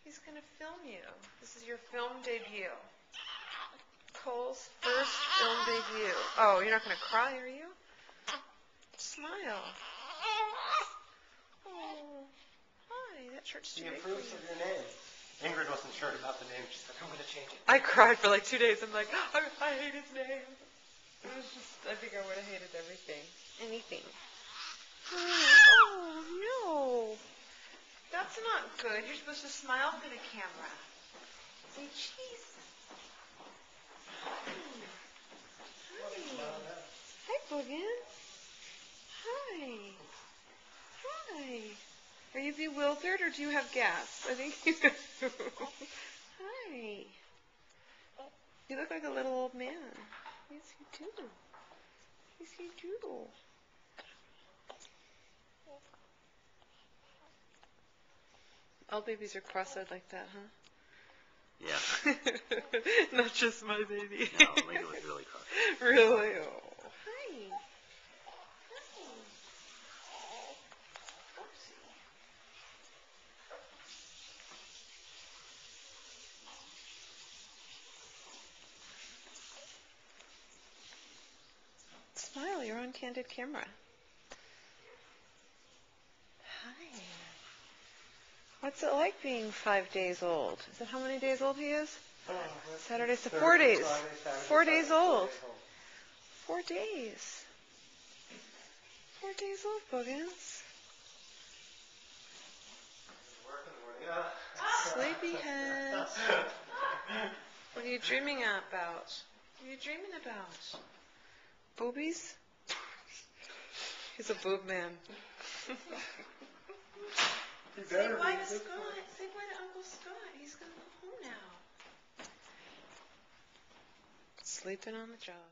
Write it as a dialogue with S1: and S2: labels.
S1: He's going to film you. This is your film debut. Cole's first film debut. Oh, you're not going to cry, are you? Smile. Oh, hi. That shirt's too big for
S2: approves of your name. Ingrid wasn't sure about the name. She said, I'm going to change it.
S1: I cried for like 2 days. I'm like, I hate his name. It was just, I think I would have hated everything. Anything. Oh, no. That's not good. You're supposed to smile for the camera. Say cheese. Hi. Hi, Boogin. Hi. Hi. Are you bewildered or do you have gas? I think you do. Hi. You look like a little old man. Yes, you do. Yes, you do. All babies are cross-eyed like that, huh?
S2: Yeah.
S1: Not just my baby.
S2: No, Lincoln was really cross.
S1: Really? Oh. Hi. Hi. Oopsie. Smile, you're on candid camera. Hi. What's it like being 5 days old? Is that how many days old he is? Saturday, so 4 days. 4 days old. 4 days. 4 days old, Boogans. Sleepyhead. What are you dreaming about? What are you dreaming about? Boobies? He's a boob man. Say bye to Scott. Say bye to Uncle Scott. He's going to go home now. Sleeping on the job.